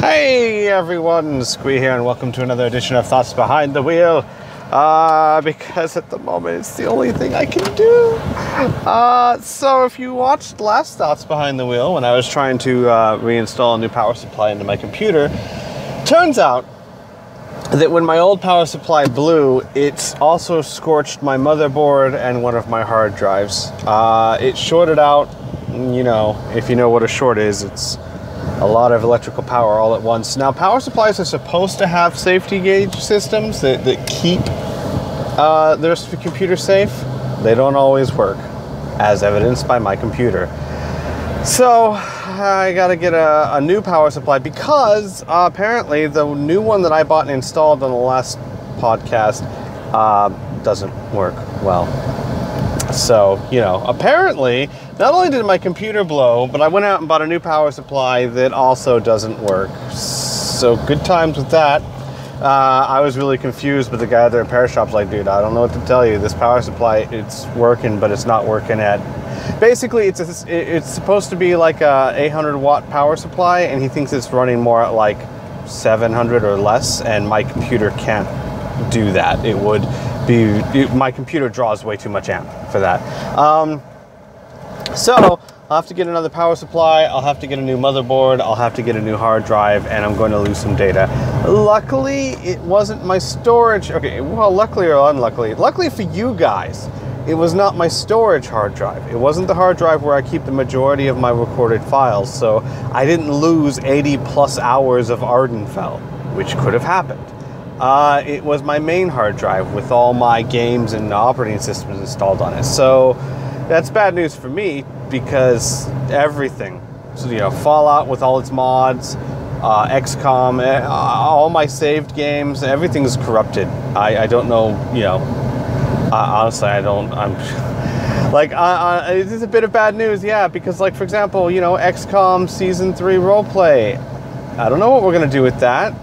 Hey everyone, Squee here, and welcome to another edition of Thoughts Behind the Wheel. Because at the moment it's the only thing I can do. So if you watched last Thoughts Behind the Wheel, when I was trying to reinstall a new power supply into my computer, turns out that when my old power supply blew, it also scorched my motherboard and one of my hard drives. It shorted out. You know, if you know what a short is, it's a lot of electrical power all at once. Now, power supplies are supposed to have safety gauge systems that keep their computer safe. They don't always work, as evidenced by my computer. So I gotta get a new power supply because apparently the new one that I bought and installed on the last podcast doesn't work well. So, you know, apparently, not only did my computer blow, but I went out and bought a new power supply that also doesn't work. So, good times with that. I was really confused, but the guy at the repair shop's like, dude, I don't know what to tell you. This power supply, it's working, but it's not working at... Basically, it's supposed to be like a 800 watt power supply, and he thinks it's running more at like 700 or less, and my computer can't do that. It would be... my computer draws way too much amp for that. So I'll have to get another power supply, I'll have to get a new motherboard, I'll have to get a new hard drive, and I'm going to lose some data. Luckily, it wasn't my storage. Okay, well, luckily or unluckily, luckily for you guys, it was not my storage hard drive. It wasn't the hard drive where I keep the majority of my recorded files, so I didn't lose 80 plus hours of Ardenfell, which could have happened. It was my main hard drive with all my games and operating systems installed on it. So that's bad news for me because everything, so, you know, Fallout with all its mods, XCOM, all my saved games, everything's corrupted. I don't know, you know, honestly, I'm like, this is a bit of bad news, yeah, because, like, for example, you know, XCOM Season 3 roleplay, I don't know what we're going to do with that.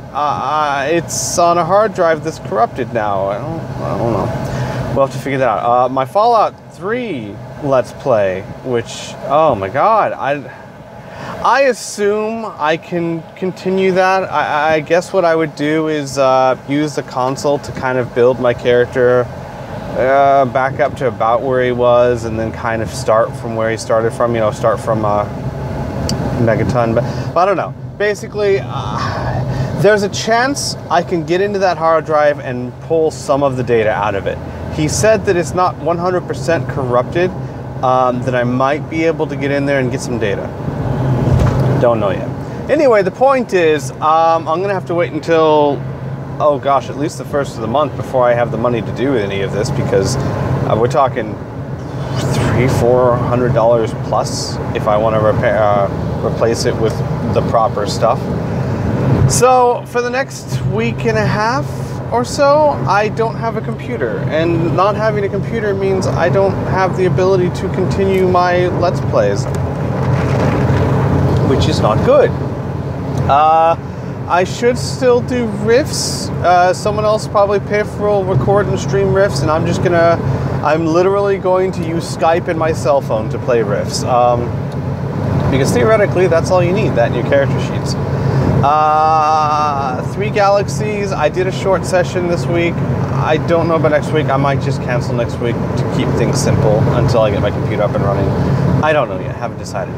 It's on a hard drive that's corrupted now. I don't know. We'll have to figure that out. My Fallout 3 Let's Play, which, oh my god, I assume I can continue that. I guess what I would do is use the console to kind of build my character back up to about where he was, and then kind of start from where he started from, you know, start from Megaton, but I don't know. Basically, there's a chance I can get into that hard drive and pull some of the data out of it. He said that it's not 100% corrupted, that I might be able to get in there and get some data. Don't know yet. Anyway, the point is, I'm going to have to wait until, oh gosh, at least the first of the month before I have the money to do any of this, because we're talking $300-400 plus if I want to replace it with the proper stuff. So for the next week and a half or so, I don't have a computer, and not having a computer means I don't have the ability to continue my Let's Plays, which is not good. I should still do riffs. Someone else probably pay for will record and stream riffs, and I'm literally going to use Skype and my cell phone to play riffs. Because theoretically, that's all you need, that and your character sheets. 3 Galaxies, I did a short session this week. I don't know about next week. I might just cancel next week to keep things simple until I get my computer up and running. I don't know yet, haven't decided.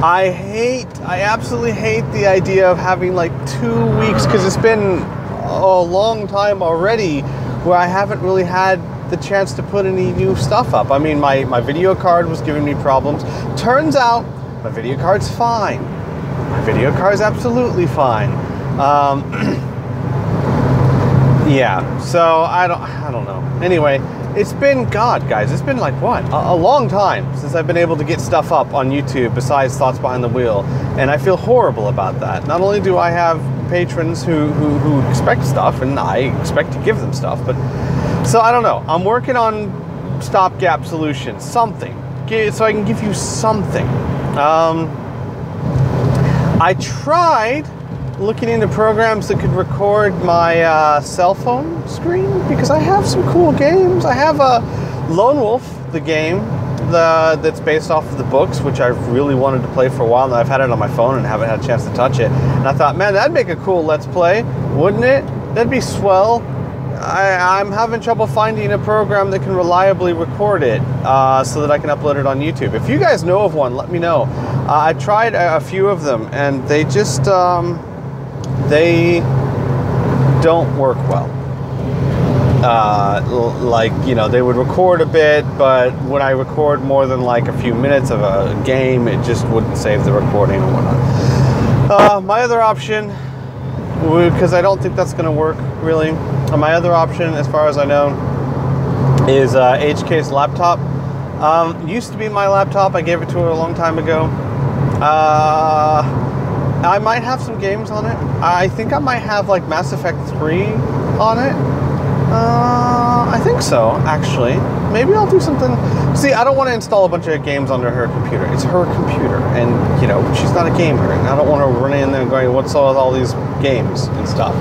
I absolutely hate the idea of having like 2 weeks, because it's been a long time already where I haven't really had the chance to put any new stuff up. I mean, my video card was giving me problems. Turns out my video card's fine. My video card's absolutely fine. Yeah, so I don't know. Anyway, it's been, God, guys, it's been like, what? A long time since I've been able to get stuff up on YouTube besides Thoughts Behind the Wheel, and I feel horrible about that. Not only do I have patrons who expect stuff, and I expect to give them stuff, but, so I don't know. I'm working on stopgap solutions, something, so I can give you something. I tried looking into programs that could record my cell phone screen, because I have some cool games. I have a Lone Wolf, the game, that's based off of the books, which I've really wanted to play for a while, and I've had it on my phone and haven't had a chance to touch it. And I thought, man, that'd make a cool Let's Play, wouldn't it? That'd be swell. I'm having trouble finding a program that can reliably record it so that I can upload it on YouTube. If you guys know of one, let me know. I tried a few of them, and they just they don't work well. Like, you know, they would record a bit, but when I record more than like a few minutes of a game, it just wouldn't save the recording or whatnot. My other option, because I don't think that's going to work really, my other option, as far as I know, is HK's laptop. Used to be my laptop. I gave it to her a long time ago. I might have some games on it. I think I might have like Mass Effect 3 on it. I think so, actually. Maybe I'll do something. See, I don't want to install a bunch of games onto her computer. It's her computer, and, you know, she's not a gamer, and I don't want her running in there and going, what's all these games and stuff.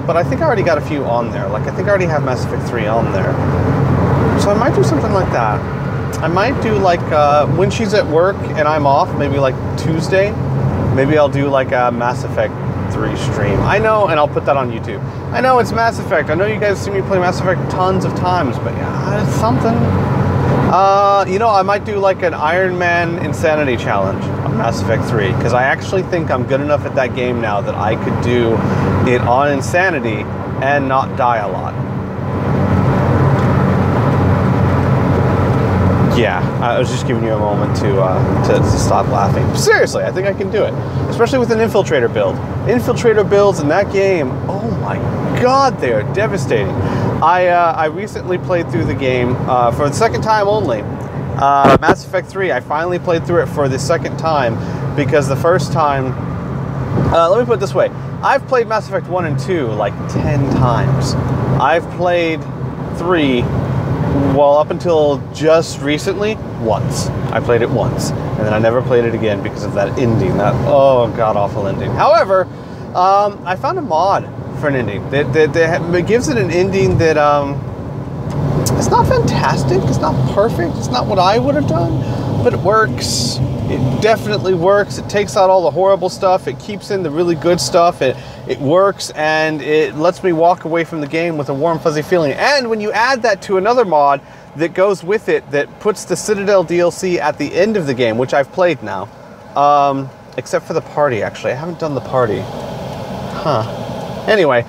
But I think I already got a few on there. Like, I think I already have Mass Effect 3 on there. So I might do something like that. I might do, like, when she's at work and I'm off, maybe, like, Tuesday, maybe I'll do, like, a Mass Effect 3 stream. I know, and I'll put that on YouTube. I know it's Mass Effect. I know you guys see me play Mass Effect tons of times, but yeah, it's something. You know, I might do like an Iron Man Insanity Challenge on Mass Effect 3, because I actually think I'm good enough at that game now that I could do it on Insanity and not die a lot. Yeah, I was just giving you a moment to stop laughing. Seriously, I think I can do it. Especially with an Infiltrator build. Infiltrator builds in that game, oh my god, they are devastating. I recently played through the game for the second time only. Mass Effect 3, I finally played through it for the second time, because the first time... let me put it this way. I've played Mass Effect 1 and 2 like 10 times. I've played 3... well, up until just recently, once. I played it once, and then I never played it again because of that ending, that, oh, god-awful ending. However, I found a mod for an ending that gives it an ending that, it's not fantastic, it's not perfect, it's not what I would have done, but it works. It definitely works. It takes out all the horrible stuff, it keeps in the really good stuff, it works, and it lets me walk away from the game with a warm, fuzzy feeling. And when you add that to another mod that goes with it, that puts the Citadel DLC at the end of the game, which I've played now, except for the party, actually. I haven't done the party. Huh. Anyway,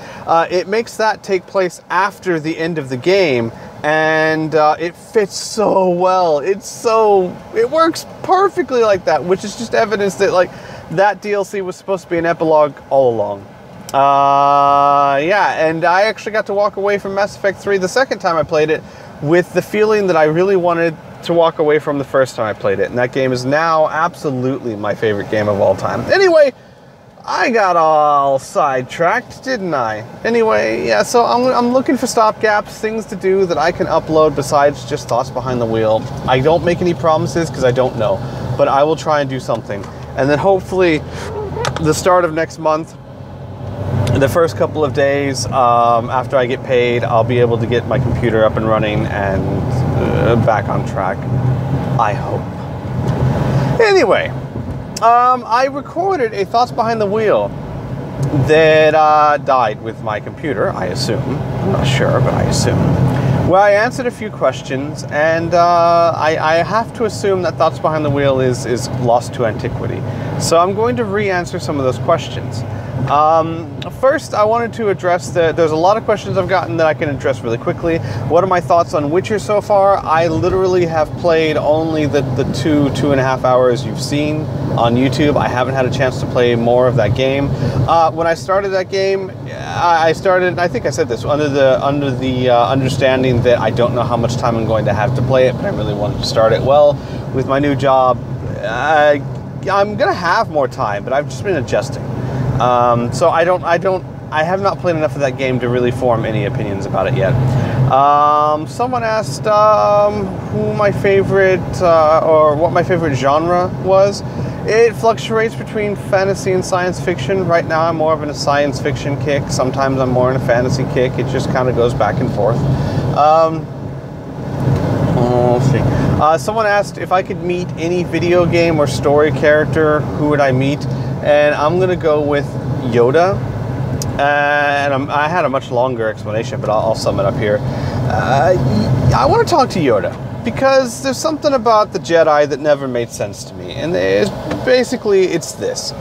it makes that take place after the end of the game, and it fits so well. It works perfectly like that, which is just evidence that, like, that DLC was supposed to be an epilogue all along. Yeah, and I actually got to walk away from Mass Effect 3 the second time I played it with the feeling that I really wanted to walk away from the first time I played it. And that game is now absolutely my favorite game of all time. Anyway, I got all sidetracked, didn't I? Anyway, yeah, so I'm looking for stopgaps, things to do that I can upload besides just Thoughts Behind the Wheel. I don't make any promises because I don't know, but I will try and do something. And then hopefully the start of next month, the first couple of days after I get paid, I'll be able to get my computer up and running and back on track, I hope. Anyway, I recorded a Thoughts Behind the Wheel that died with my computer, I assume. I'm not sure, but I assume. Where I answered a few questions, and I have to assume that Thoughts Behind the Wheel is lost to antiquity. So I'm going to re-answer some of those questions. First, I wanted to address there's a lot of questions I've gotten that I can address really quickly. What are my thoughts on Witcher so far? I literally have played only the 2.5 hours you've seen on YouTube. I haven't had a chance to play more of that game. When I started that game, I think I said this, under the understanding that I don't know how much time I'm going to have to play it, but I really wanted to start it. Well, with my new job, I'm gonna have more time, but I've just been adjusting. So I have not played enough of that game to really form any opinions about it yet. Someone asked who my favorite, or what my favorite genre was. It fluctuates between fantasy and science fiction. Right now I'm more of in a science fiction kick. Sometimes I'm more in a fantasy kick. It just kind of goes back and forth. We'll see. Someone asked if I could meet any video game or story character, who would I meet? And I'm going to go with Yoda. And I had a much longer explanation, but I'll sum it up here. I want to talk to Yoda because there's something about the Jedi that never made sense to me. And basically, it's this.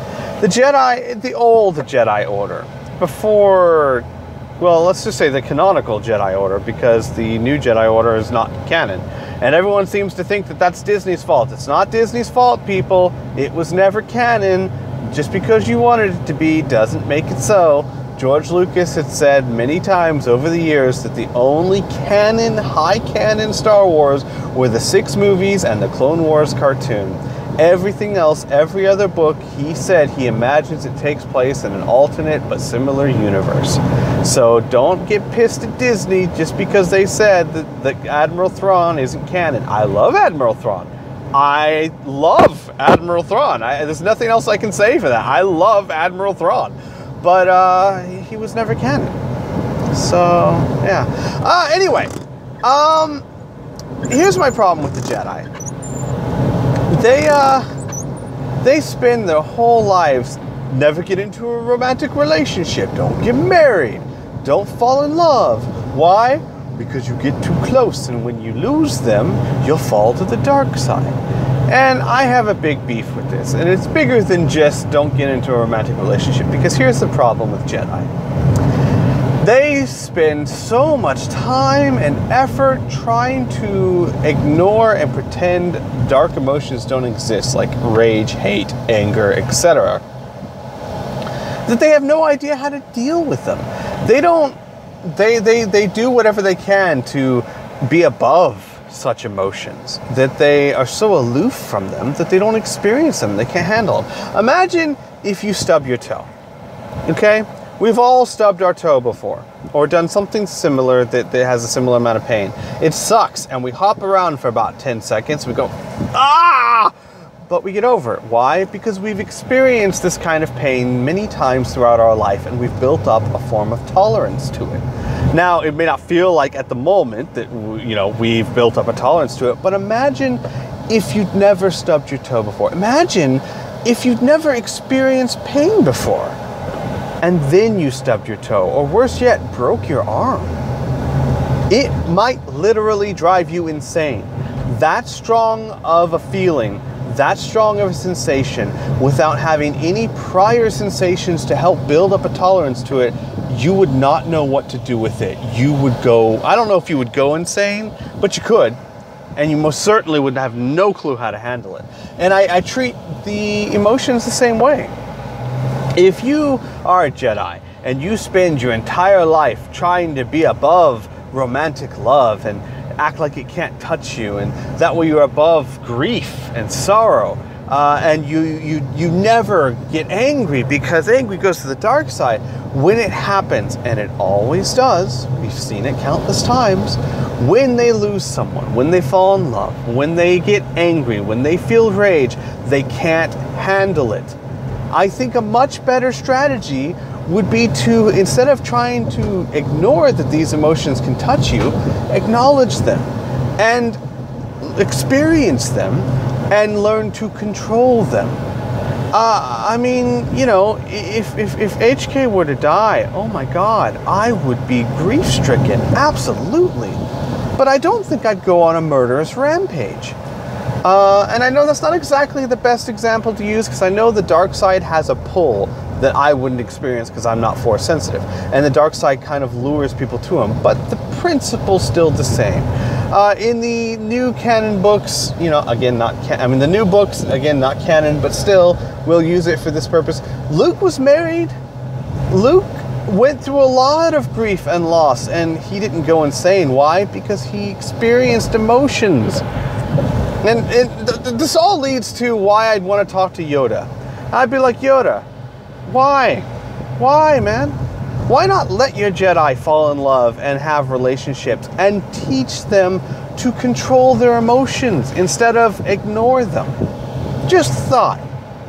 The Jedi, the old Jedi Order, before, well, let's just say the canonical Jedi Order, because the new Jedi Order is not canon. And everyone seems to think that that's Disney's fault. It's not Disney's fault, people. It was never canon. Just because you wanted it to be doesn't make it so. George Lucas had said many times over the years that the only canon, high canon Star Wars were the 6 movies and the Clone Wars cartoon. Everything else, every other book, he said he imagines it takes place in an alternate but similar universe. So don't get pissed at Disney just because they said that Admiral Thrawn isn't canon. I love Admiral Thrawn. I love Admiral Thrawn. There's nothing else I can say for that. I love Admiral Thrawn. But he was never canon. So, yeah. Anyway, here's my problem with the Jedi. They spend their whole lives never get into a romantic relationship, don't get married, don't fall in love. Why? Because you get too close, and when you lose them, you'll fall to the dark side. And I have a big beef with this, and it's bigger than just don't get into a romantic relationship, because here's the problem with Jedi. They spend so much time and effort trying to ignore and pretend dark emotions don't exist, like rage, hate, anger, etc., that they have no idea how to deal with them. They do whatever they can to be above such emotions, that they are so aloof from them that they don't experience them, they can't handle them. Imagine if you stub your toe, okay? We've all stubbed our toe before, or done something similar that has a similar amount of pain. It sucks, and we hop around for about 10 seconds, we go, ah! But we get over it. Why? Because we've experienced this kind of pain many times throughout our life, and we've built up a form of tolerance to it. Now, it may not feel like at the moment that, we've built up a tolerance to it, but imagine if you'd never stubbed your toe before. Imagine if you'd never experienced pain before, and then you stubbed your toe, or worse yet, broke your arm. It might literally drive you insane. That strong of a feeling, that strong of a sensation, without having any prior sensations to help build up a tolerance to it, you would not know what to do with it. You would go, I don't know if you would go insane, but you could. And you most certainly would have no clue how to handle it. And I treat the emotions the same way. If you are a Jedi and you spend your entire life trying to be above romantic love and act like it can't touch you, and that way you're above grief and sorrow, and you never get angry because angry goes to the dark side. When it happens, and it always does, we've seen it countless times, when they lose someone, when they fall in love, when they get angry, when they feel rage, they can't handle it. I think a much better strategy would be to, instead of trying to ignore that these emotions can touch you, acknowledge them and experience them and learn to control them. I mean, if HK were to die, oh my God, I would be grief-stricken, absolutely. But I don't think I'd go on a murderous rampage. And I know that's not exactly the best example to use, because I know the dark side has a pull that I wouldn't experience because I'm not force sensitive. And the dark side kind of lures people to him, but the principle's still the same. In the new canon books, again, the new books, again, not canon, but still, we'll use it for this purpose. Luke was married. Luke went through a lot of grief and loss, and he didn't go insane. Why? Because he experienced emotions. And this all leads to why I'd want to talk to Yoda. I'd be like, Yoda, why? Why, man? Why not let your Jedi fall in love and have relationships and teach them to control their emotions instead of ignore them? Just thought.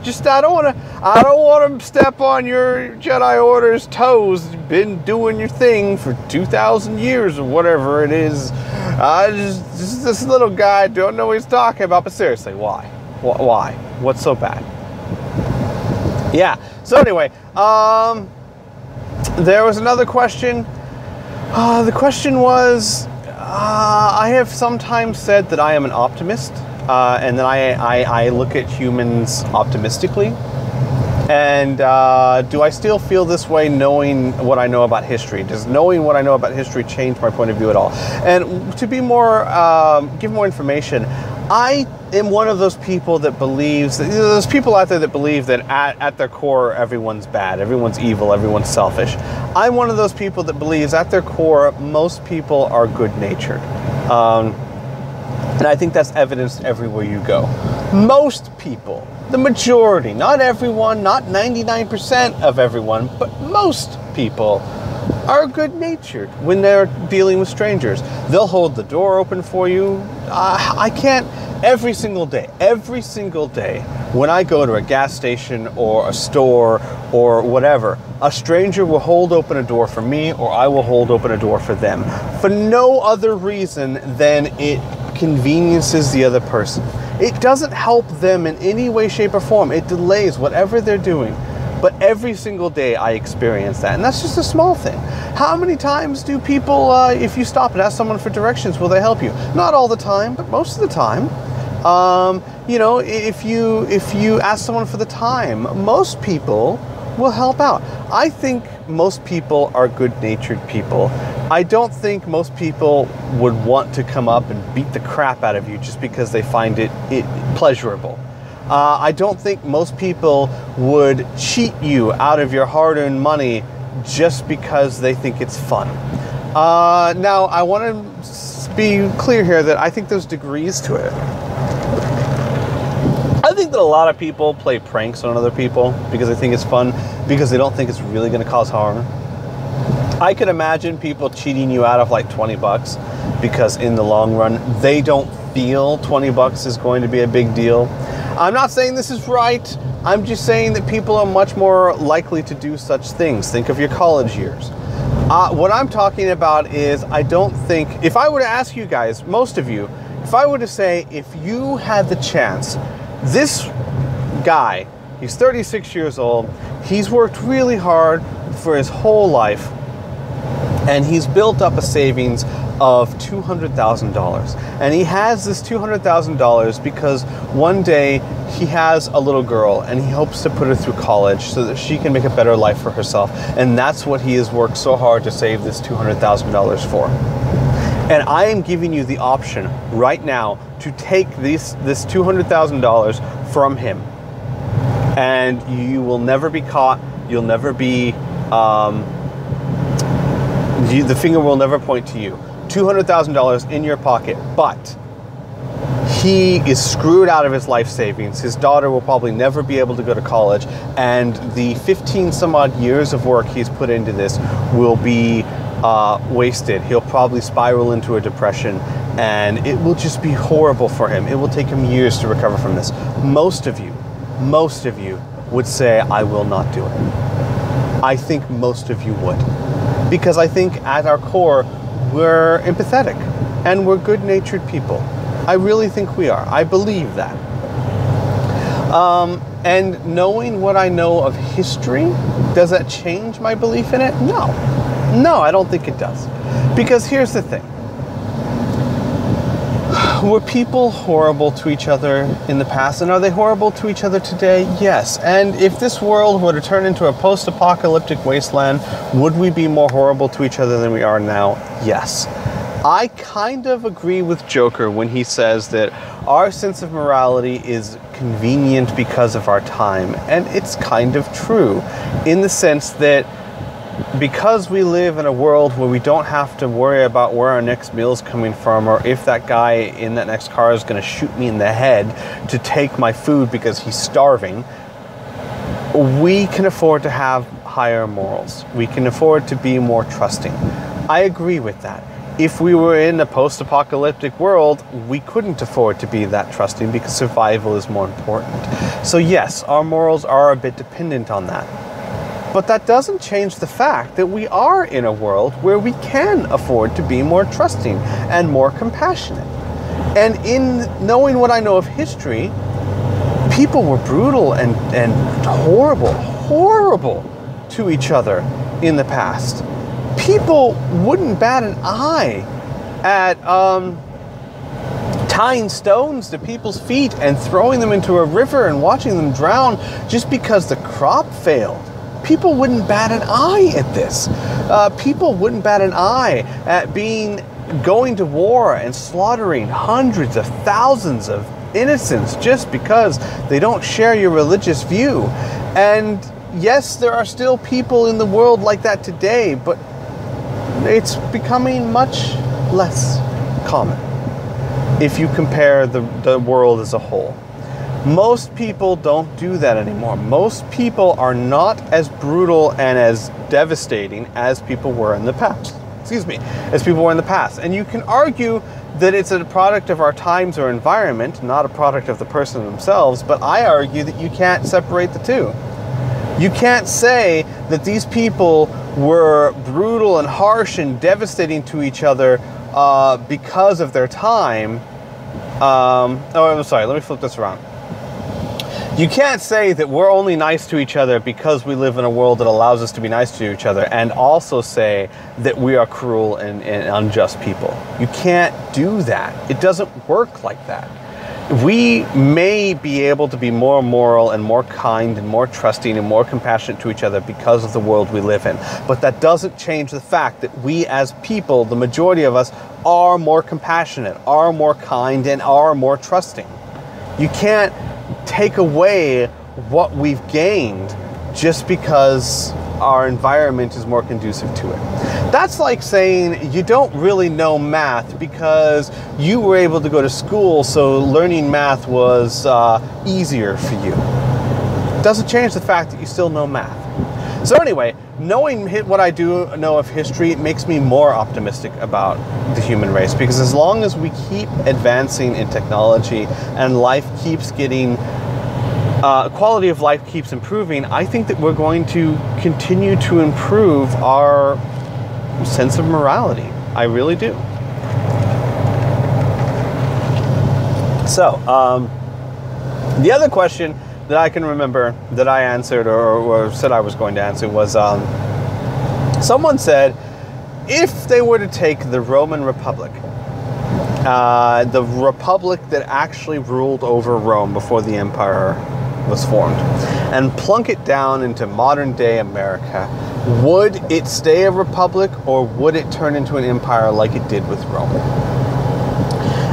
I don't want to step on your Jedi Order's toes. You've been doing your thing for 2,000 years or whatever it is. just this little guy, don't know what he's talking about. But seriously, why? Why? What's so bad? Yeah. So anyway, there was another question. The question was, I have sometimes said that I am an optimist, and that I look at humans optimistically. And do I still feel this way knowing what I know about history? Does knowing what I know about history change my point of view at all? And to be more, give more information, I am one of those people that believes that there's people out there that believe that at their core everyone's bad, everyone's evil, everyone's selfish. I'm one of those people that believes at their core most people are good-natured. And I think that's evidenced everywhere you go. Most people, the majority, not everyone, not 99% of everyone, but most people are good-natured when they're dealing with strangers. They'll hold the door open for you. I can't, every single day, when I go to a gas station or a store or whatever, a stranger will hold open a door for me, or I will hold open a door for them, for no other reason than it conveniences the other person. It doesn't help them in any way, shape, or form. It delays whatever they're doing. But every single day I experience that. And that's just a small thing. How many times do people, if you stop and ask someone for directions, will they help you? Not all the time, but most of the time. You know, if you ask someone for the time, most people will help out. I think most people are good-natured people. I don't think most people would want to come up and beat the crap out of you just because they find it pleasurable. I don't think most people would cheat you out of your hard-earned money just because they think it's fun. Now, I want to be clear here that I think there's degrees to it. I think that a lot of people play pranks on other people because they think it's fun, because they don't think it's really going to cause harm. I could imagine people cheating you out of like 20 bucks because in the long run, they don't feel 20 bucks is going to be a big deal. I'm not saying this is right. I'm just saying that people are much more likely to do such things. Think of your college years. What I'm talking about is, I don't think, if I were to ask you guys, most of you, if I were to say, if you had the chance, this guy, he's 36 years old, he's worked really hard for his whole life, and he's built up a savings of $200,000. And he has this $200,000 because one day he has a little girl and he hopes to put her through college so that she can make a better life for herself. And that's what he has worked so hard to save this $200,000 for. And I am giving you the option right now to take this $200,000 from him. And you will never be caught. You'll never be, the finger will never point to you. $200,000 in your pocket, but he is screwed out of his life savings. His daughter will probably never be able to go to college, and the 15 some odd years of work he's put into this will be wasted. He'll probably spiral into a depression, and it will just be horrible for him. It will take him years to recover from this. Most of you would say, I will not do it. I think most of you would. Because I think at our core, we're empathetic and we're good-natured people. I really think we are. I believe that. And knowing what I know of history, does that change my belief in it? No. No, I don't think it does. Because here's the thing. Were people horrible to each other in the past, and are they horrible to each other today? Yes. And if this world were to turn into a post-apocalyptic wasteland, would we be more horrible to each other than we are now? Yes. I kind of agree with Joker when he says that our sense of morality is convenient because of our time. And it's kind of true, in the sense that because we live in a world where we don't have to worry about where our next meal is coming from, or if that guy in that next car is going to shoot me in the head to take my food because he's starving, we can afford to have higher morals. We can afford to be more trusting. I agree with that. If we were in a post-apocalyptic world, we couldn't afford to be that trusting because survival is more important. So yes, our morals are a bit dependent on that. But that doesn't change the fact that we are in a world where we can afford to be more trusting and more compassionate. And in knowing what I know of history, people were brutal and horrible to each other in the past. People wouldn't bat an eye at tying stones to people's feet and throwing them into a river and watching them drown just because the crop failed. People wouldn't bat an eye at this. People wouldn't bat an eye at going to war and slaughtering hundreds of thousands of innocents just because they don't share your religious view. And yes, there are still people in the world like that today, but it's becoming much less common if you compare the world as a whole. Most people don't do that anymore. Most people are not as brutal and as devastating as people were in the past. As people were in the past. And you can argue that it's a product of our times or environment, not a product of the person themselves, but I argue that you can't separate the two. You can't say that these people were brutal and harsh and devastating to each other because of their time. I'm sorry, let me flip this around. You can't say that we're only nice to each other because we live in a world that allows us to be nice to each other, and also say that we are cruel and unjust people. You can't do that. It doesn't work like that. We may be able to be more moral and more kind and more trusting and more compassionate to each other because of the world we live in. But that doesn't change the fact that we as people, the majority of us, are more compassionate, are more kind, and are more trusting. You can't take away what we've gained just because our environment is more conducive to it. That's like saying you don't really know math because you were able to go to school, so learning math was easier for you. Doesn't change the fact that you still know math. So anyway, knowing what I do know of history, it makes me more optimistic about the human race, because as long as we keep advancing in technology and life keeps getting, quality of life keeps improving, I think that we're going to continue to improve our sense of morality. I really do. So, the other question that I can remember that I answered or said I was going to answer was, someone said, if they were to take the Roman Republic, the republic that actually ruled over Rome before the empire was formed, and plunk it down into modern day America, would it stay a republic or would it turn into an empire like it did with Rome?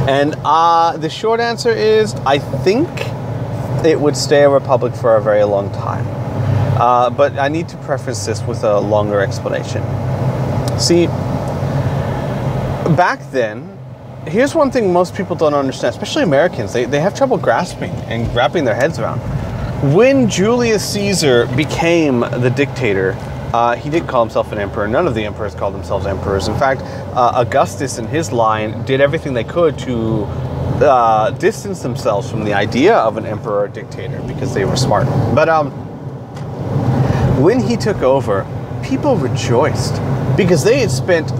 And the short answer is, I think it would stay a republic for a very long time. But I need to preface this with a longer explanation. See, back then, here's one thing most people don't understand, especially Americans. They have trouble grasping and wrapping their heads around. When Julius Caesar became the dictator, he did call himself an emperor. None of the emperors called themselves emperors. In fact, Augustus and his line did everything they could to distance themselves from the idea of an emperor or dictator because they were smart. But when he took over, people rejoiced because they had spent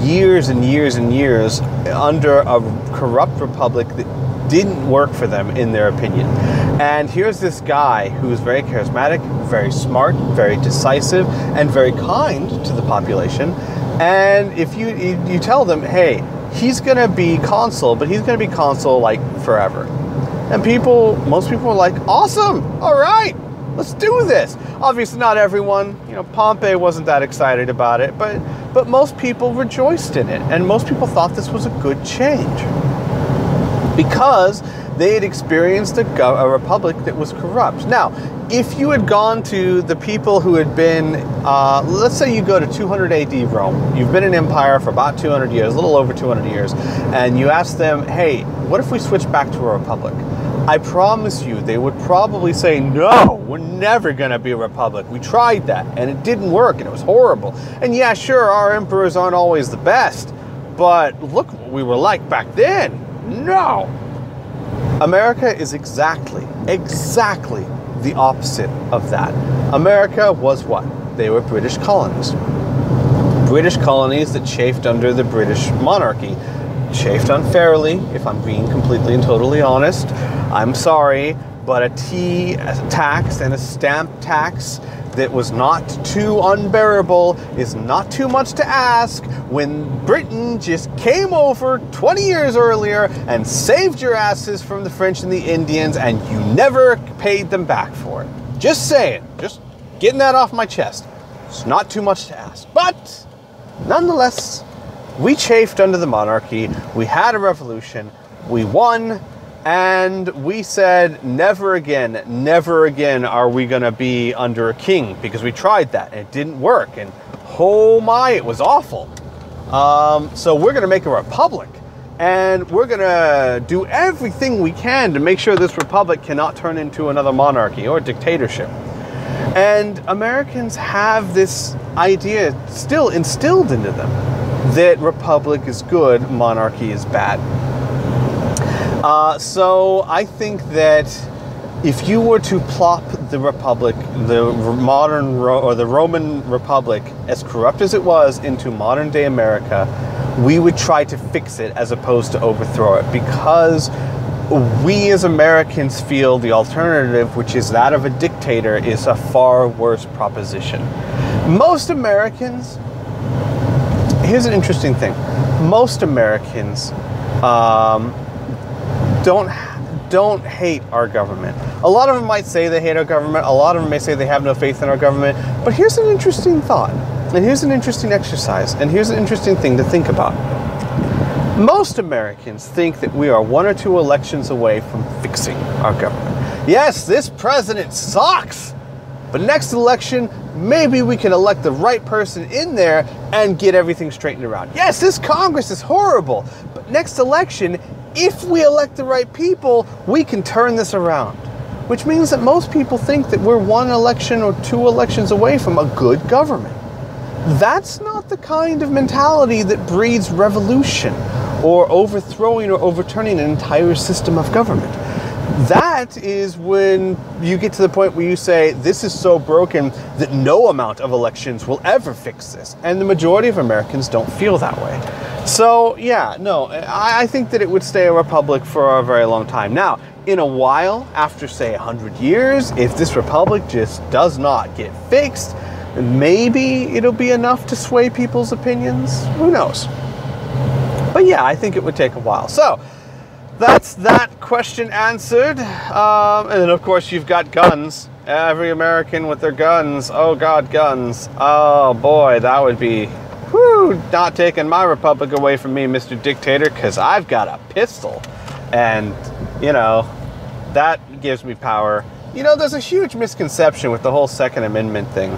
years and years and years under a corrupt republic that didn't work for them, in their opinion. And here's this guy who's very charismatic, very smart, very decisive, and very kind to the population. And if you tell them, hey, he's going to be consul, but he's going to be consul like forever. And most people are like, awesome, all right, let's do this. Obviously not everyone, Pompey wasn't that excited about it, but most people rejoiced in it. And most people thought this was a good change because they had experienced a republic that was corrupt. Now, if you had gone to the people who had been, let's say you go to 200 AD Rome, you've been an empire for about 200 years, a little over 200 years, and you ask them, hey, what if we switch back to a republic? I promise you, they would probably say, no, we're never going to be a republic. We tried that, and it didn't work, and it was horrible. And yeah, sure, our emperors aren't always the best, but look what we were like back then. No. America is exactly the opposite of that. America was what? they were British colonies. British colonies that chafed under the British monarchy. Chafed unfairly, if I'm being completely and totally honest. I'm sorry, but a tea tax and a stamp tax that was not too unbearable is not too much to ask when Britain just came over 20 years earlier and saved your asses from the French and the Indians, and you never paid them back for it. Just saying, just getting that off my chest. It's not too much to ask. But nonetheless, we chafed under the monarchy, we had a revolution, we won, and we said never again are we going to be under a king, because we tried that and it didn't work, and oh my, it was awful. So we're going to make a republic, and we're going to do everything we can to make sure this republic cannot turn into another monarchy or dictatorship. And Americans have this idea still instilled into them that republic is good, monarchy is bad. So I think that if you were to plop the republic, the the Roman Republic, as corrupt as it was, into modern day America, we would try to fix it as opposed to overthrow it, because we as Americans feel the alternative, which is that of a dictator, is a far worse proposition. Most Americans, here's an interesting thing. Most Americans don't hate our government. A lot of them might say they hate our government. A lot of them may say they have no faith in our government. But here's an interesting thought. And here's an interesting exercise. And here's an interesting thing to think about. Most Americans think that we are 1 or 2 elections away from fixing our government. Yes, this president sucks. But next election, maybe we can elect the right person in there and get everything straightened around. Yes, this Congress is horrible. But next election, if we elect the right people, we can turn this around. Which means that most people think that we're 1 election or 2 elections away from a good government. That's not the kind of mentality that breeds revolution or overthrowing or overturning an entire system of government. That is when you get to the point where you say, this is so broken that no amount of elections will ever fix this. And the majority of Americans don't feel that way. So, yeah, no, I think that it would stay a republic for a very long time. Now, in a while, after, say, 100 years, if this republic just does not get fixed, maybe it'll be enough to sway people's opinions. Who knows? But yeah, I think it would take a while. So, that's that question answered. And then, of course, you've got guns. Every American with their guns. Oh, God, guns. Oh, boy, that would be... whew, not taking my republic away from me, Mr. Dictator, because I've got a pistol. And, you know, that gives me power. You know, there's a huge misconception with the whole Second Amendment thing.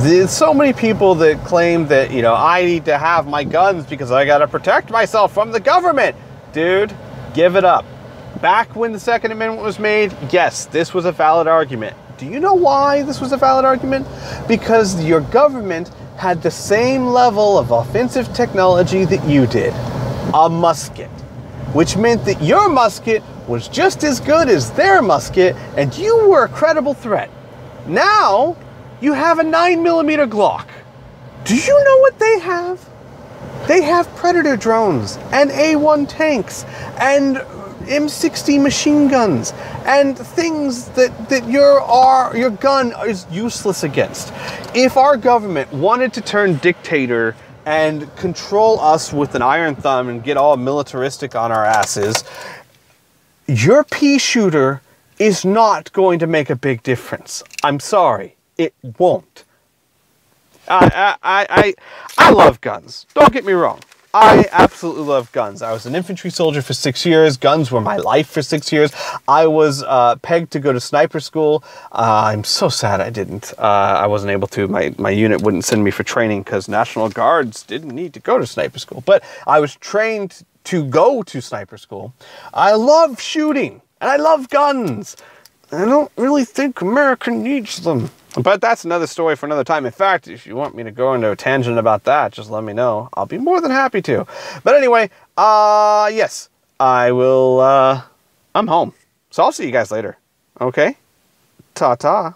There's so many people that claim that, you know, I need to have my guns because I got to protect myself from the government. Dude, give it up. Back when the Second Amendment was made, yes, this was a valid argument. Do you know why this was a valid argument? Because your government had the same level of offensive technology that you did. A musket. Which meant that your musket was just as good as their musket, and you were a credible threat. Now, you have a 9mm Glock. Do you know what they have? They have Predator drones, and A1 tanks, and M60 machine guns, and things that your gun is useless against. If our government wanted to turn dictator and control us with an iron thumb and get all militaristic on our asses, your pea shooter is not going to make a big difference. I'm sorry, it won't. I love guns. Don't get me wrong. I absolutely love guns. I was an infantry soldier for 6 years. Guns were my life for 6 years. I was pegged to go to sniper school. I'm so sad I didn't. I wasn't able to. My unit wouldn't send me for training because National Guards didn't need to go to sniper school. But I was trained to go to sniper school. I love shooting, and I love guns. I don't really think America needs them. But that's another story for another time. In fact, if you want me to go into a tangent about that, just let me know. I'll be more than happy to. But anyway, yes, I will, I'm home. So I'll see you guys later. Okay? Ta-ta.